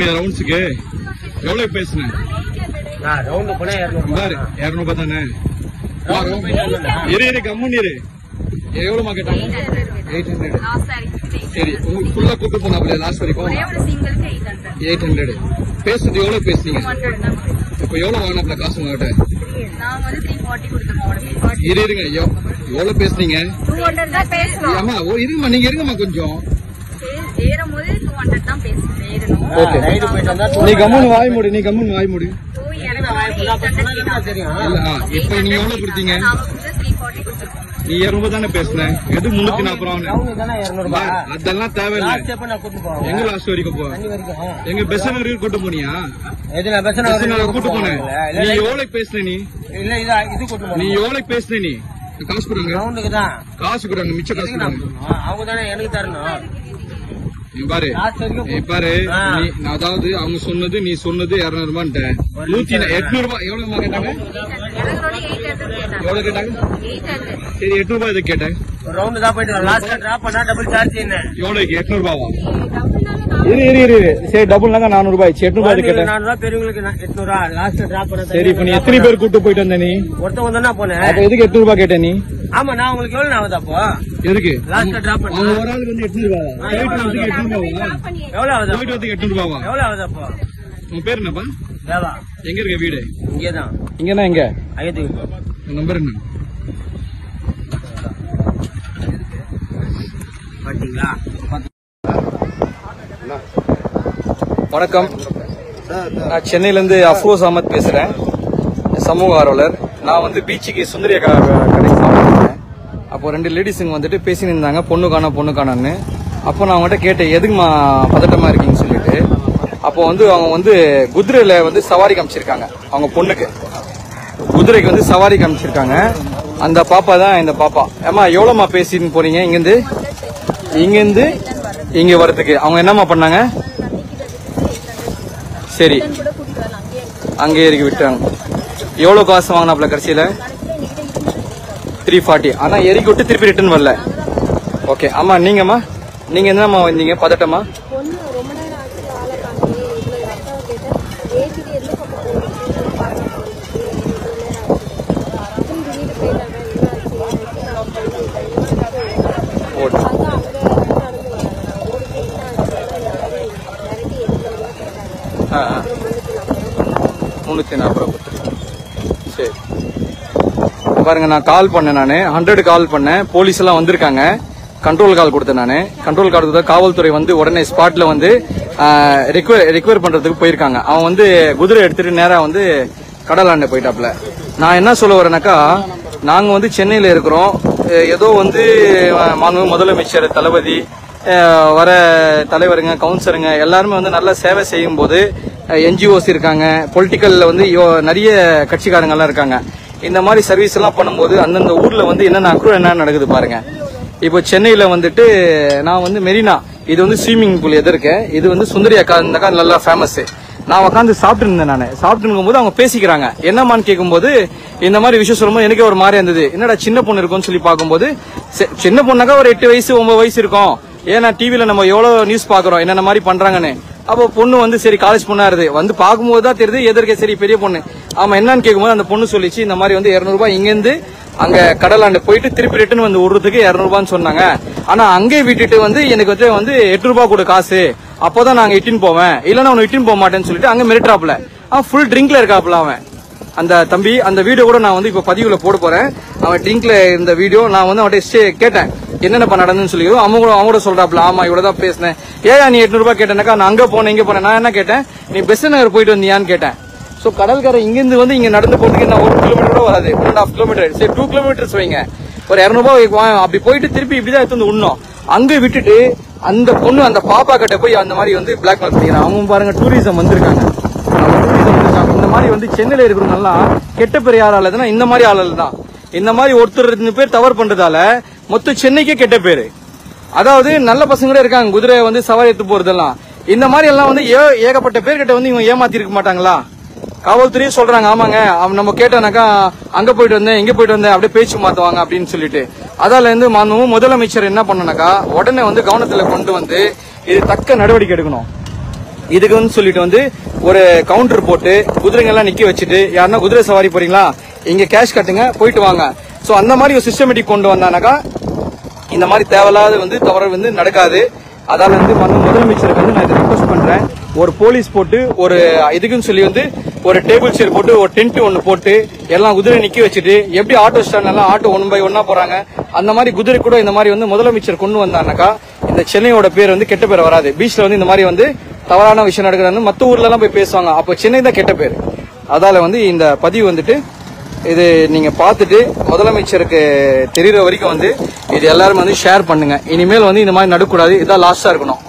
ரவுண்ட்ஸுக்கு எவ்வளவு பேசுனேன்? ரவுண்ட் போனா 200 தானே? இரு கம்முன்னு இரு. எவ்வளவுமா கேட்டாங்க? 800. சரி, உங்களுக்கு ஃபுல்லா கூட்டு போனாப்ல லாஸ்ட் வரைக்கும் 800. பேசுறது எவ்வளவு பேசுனீங்க? இப்ப எவ்வளவு வாங்கினாப்ல காசு உங்ககிட்ட? இருங்க, எவ்வளவு பேசுனீங்க? ஆமா இருங்கம்மா, நீங்க இருங்கம்மா கொஞ்சம். நீ கம்முன்னு வாய் மூடு, நீ கம்முன்னு வாய் மூடு. இப்ப நீங்க எவ்வளவு கொடுத்தீங்க? நீ 200 தானே பேசுன? எது 340? அதெல்லாம் தேவையில்லை. எங்க லாஸ்ட் வரைக்கும் போ? எங்க பெசன் வரைக்கும் கூட்டு போனியா? கூட்டு போனேன். நீ எவ்வளவு பேசுன? நீ எவ்வளவு பேசுன? நீ காசு கொடுங்க, காசு கொடுங்க, மிச்ச காசு கொடுங்க. அவங்க தானே எனக்கு தரணும். பாரு அதாவது அவங்க சொன்னது நீ சொன்னது 200 ரூபான்ட்ட 800 ரூபாய். எவ்வளவு கேட்டாங்க? எவ்வளவு கேட்டாங்க? சரி 800 ரூபாய் இதை கேட்டேன். ரவுண்ட் தான் போயிட்டு லாஸ்ட் டிராப் பண்ணா டபுள் சார்ஜ் என்ன? எவ்வளவு? 800 ரூபாவா? இரு சரி, டபுள் நாங்க 400 ரூபாய். 800 ரூபாய் கேட்டேன். 400 ரூபாய் பெரியவங்களுக்கு 800 லாஸ்ட் டிராப் பண்ண. சரி, இப்ப நீ எத்தனை பேர் கூட்டு போயிட்டு வந்த? நீ ஒருத்தவங்க தானே போனேன். அப்ப எதுக்கு 800 ரூபாய் கேட்ட நீ? ஆமா, நான் உங்களுக்கு எவ்வளவு ஆகுது அப்போ? எதுக்கு லாஸ்ட் டிராப் பண்ண? அவங்க ஒரு ஆளுக்கு வந்து 800 ரூபாய். எவ்வளவு ஆகுது? போயிட்டு வந்து 800 ரூபாவா? எவ்வளவு ஆகுது அப்போ? உங்க பேர் என்னப்பா? தேவா. எங்க இருக்க வீடு? இங்கதான். இங்கனா எங்க? ஐயத்துக்கு. நம்பர் என்ன? பாத்தீங்களா? வணக்கம், நான் சென்னையில இருந்து அஃப்ரோஸ் அஹமத் பேசுறேன், சமூக ஆர்வலர். நான் வந்து பீச்சுக்கு சுந்தரிய கடைக்கு சாப்பிட்டேன். அப்போ 2 லேடிஸுங்க வந்துட்டு பேசின்னு இருந்தாங்க, பொண்ணு காணான்னு. அப்போ நான் அவங்ககிட்ட கேட்டேன், எதுக்குமா பதட்டமா இருக்கீங்கன்னு சொல்லிட்டு. அப்போ வந்து அவங்க வந்து குதிரையில வந்து சவாரி காமிச்சிருக்காங்க. அவங்க பொண்ணுக்கு குதிரைக்கு வந்து சவாரி காமிச்சிருக்காங்க. அந்த பாப்பா தான் இந்த பாப்பா. ஏமா எவ்வளவுமா பேசின்னு போறீங்க? இங்கிருந்து இங்க வரதுக்கு அவங்க என்னமா பண்ணாங்க? சரி, அங்கே இறக்கி விட்டாங்க. எவ்வளவு காசு வாங்கினாப்ல கடைசியில? 340. ஆனா இறக்கி விட்டு திருப்பி ரிட்டர்ன் வரல. ஓகே. ஆமா, நீங்கம்மா நீங்க என்னம்மா வந்தீங்க? பதட்டமா? சரி பாருங்க, நான் கால் பண்ணேன். நான் 100 கால் பண்ணேன். போலீஸ் எல்லாம் வந்திருக்காங்க. கண்ட்ரோல் கால் கொடுத்தேன். நான் கண்ட்ரோல் கால் கொடுத்தா காவல்துறை வந்து உடனே ஸ்பாட்ல வந்து ரெக்வயர் பண்றதுக்கு போயிருக்காங்க. அவன் வந்து குதிரை எடுத்துட்டு நேரா வந்து கடலாண்ட போயிட்டாப்ல. நான் என்ன சொல்ல வரேனாக்கா, நாங்க வந்து சென்னையில இருக்கிறோம். ஏதோ வந்து மாண்புமிகு முதலமைச்சர் தளபதி, வர தலைவருங்க, கவுன்சிலருங்க எல்லாருமே வந்து நல்ல சேவை செய்யும் போது, என்ஜிஓஸ் இருக்காங்க, பொலிட்டிக்கல்ல வந்து நிறைய கட்சிக்காரங்க எல்லாம் இருக்காங்க. இந்த மாதிரி சர்வீஸ் எல்லாம் பண்ணும்போது அந்தந்த ஊர்ல வந்து என்ன நடக்குது பாருங்க. இப்போ சென்னையில வந்துட்டு நான் வந்து மெரினா, இது வந்து ஸ்விம்மிங் பூல் எதிர்க்க, இது வந்து சுந்தரி அக்கா, இந்த அக்கா நல்லா ஃபேமஸ். நான் உட்காந்து சாப்பிட்டு இருந்தேன். நான் சாப்பிட்டு இருக்கும்போது அவங்க பேசிக்கிறாங்க. என்னமான்னு கேட்கும்போது இந்த மாதிரி விஷயம் சொல்லும்போது எனக்கே ஒரு மாதிரி இருந்தது. என்னடா சின்ன பொண்ணு இருக்கும்னு சொல்லி பார்க்கும்போது, சின்ன பொண்ணுக்கா ஒரு 8 வயசு 9 வயசு இருக்கும். ஏன்னா டிவில நம்ம எவ்வளவு நியூஸ் பாக்குறோம் என்னென்ன மாதிரி பண்றாங்கன்னு. அப்போ பொண்ணு வந்து சரி காலேஜ் பொண்ணா இருது, வந்து பார்க்கும்போது தான் தெரியுது எதற்கே சரி பெரிய பொண்ணு. ஆமா, என்னன்னு கேட்கும்போது அந்த பொண்ணு சொல்லிச்சு, இந்த மாதிரி வந்து 200 ரூபாய் இங்கிருந்து அங்க கடலாண்டு போயிட்டு திருப்பி ரிட்டர்ன் வந்து விடுறதுக்கு 200 ரூபான்னு சொன்னாங்க. ஆனா அங்கே விட்டுட்டு வந்து எனக்கு வந்து 8 ரூபாய் கூட காசு, அப்போதான் நாங்க இட்டின்னு போவேன், இல்லன்னா அவனை இட்டின்னு போக மாட்டேன்னு சொல்லிட்டு அங்க மிரட்டாப்ல. ஃபுல் ட்ரிங்க்ல இருக்காப்ல அவன், அந்த தம்பி. அந்த வீடியோ கூட நான் வந்து இப்ப பதிவுல போட போறேன். அவன் ட்ரிங்க்ல இருந்த வீடியோ. நான் வந்து அவன்கிட்ட கேட்டேன் என்னென்ன நடந்துன்னு சொல்லி. அவங்க சொல்றாப்ல, ஆமா இவ்வளவுதான் பேசினேன். ஏன் நீ 800 ரூபாய் கேட்டேனாக்கா, நான் அங்க போனேன் இங்க போனேன். நான் என்ன கேட்டேன், நீ பெஸ்ட் நகர் போயிட்டு வந்தியான்னு கேட்டேன். சோ கடற்கரை இங்கிருந்து வந்து இங்க நடந்து போறதுக்கு என்ன 1 கிலோமீட்டர் கூட வராது, 1.5 கிலோமீட்டர், சரி 2 கிலோமீட்டர்ஸ் வைங்க. ஒரு 200 ரூபாய் அப்படி போயிட்டு திருப்பி இப்படிதான் எடுத்து வந்து உண்ணும். அங்க விட்டுட்டு அந்த பொண்ணு அந்த பாப்பா கிட்ட போய் அந்த மாதிரி வந்து பிளாக்மெயில் பண்ணிக்கிறான். அவங்க பாருங்க டூரிசம் வந்திருக்காங்க. இந்த மாதிரி வந்து சென்னையில இருக்கிறவங்க எல்லாம் கெட்ட பேர் யாரால இந்த மாதிரி ஆளல் தான். இந்த மாதிரி ஒருத்தர் 2 பேர் தவறு பண்றதால மொத்த சென்னைக்கே கெட்ட பேரு. அதாவது நல்ல பசங்களே இருக்காங்க, குதிரை வந்து சவாரி எடுத்து போறதெல்லாம். இந்த மாதிரி எல்லாம் வந்து ஏகப்பட்ட பேர்கிட்ட வந்து இவங்க ஏமாத்தி இருக்க மாட்டாங்களா? காவல்துறையும் சொல்றாங்க, ஆமாங்க நம்ம கேட்டோம்னாக்கா அங்க போயிட்டு வந்தேன் இங்க போயிட்டு வந்தேன் அப்படியே பேச்சு மாத்துவாங்க அப்படின்னு சொல்லிட்டு. அதால இருந்து முதலமைச்சர் என்ன பண்ணனாக்கா, உடனே வந்து கவனத்துல கொண்டு வந்து இது தக்க நடவடிக்கை எடுக்கணும். இதுக்கு வந்து சொல்லிட்டு வந்து ஒரு கவுண்டர் போட்டு குதிரைங்க எல்லாம் நிக்க வச்சுட்டு யாருன்னா குதிரை சவாரி போறீங்களா இங்க கேஷ் கட்டுங்க போயிட்டு வாங்க. சோ அந்த மாதிரி ஒரு சிஸ்டமேட்டிக் கொண்டு வந்தானாக்கா இந்த மாதிரி தேவையில்லாத வந்து தவறு வந்து நடக்காது. அதால வந்து முதலமைச்சருக்கு வந்து நான் இதை ரிக்வெஸ்ட் பண்றேன். ஒரு போலீஸ் போட்டு ஒரு இதுக்குன்னு சொல்லி வந்து ஒரு டேபிள் சேர் போட்டு ஒரு டென்ட் ஒன்னு போட்டு எல்லாம் குதிரை நிக்க வச்சுட்டு எப்படி ஆட்டோ ஸ்டாண்ட் எல்லாம் ஆட்டோ 1 by 1 போறாங்க அந்த மாதிரி குதிரை கூட இந்த மாதிரி வந்து முதலமைச்சர் கொண்டு வந்தானாக்கா இந்த சென்னையோட பேர் வந்து கெட்ட பேர் வராது. பீச்ல வந்து இந்த மாதிரி வந்து தவறான விஷயம் நடக்குதுன்னு மத்த ஊர்ல எல்லாம் போய் பேசுவாங்க. அப்ப சென்னை தான் கெட்ட பேர். அதால வந்து இந்த பதிவு வந்துட்டு இது நீங்க பாத்துட்டு முதலமைச்சருக்கு தெரியற வரைக்கும் வந்து இது எல்லாரும் வந்து ஷேர் பண்ணுங்க. இனிமேல் வந்து இந்த மாதிரி நடக்கூடாது. இதான் லாஸ்டா இருக்கணும்.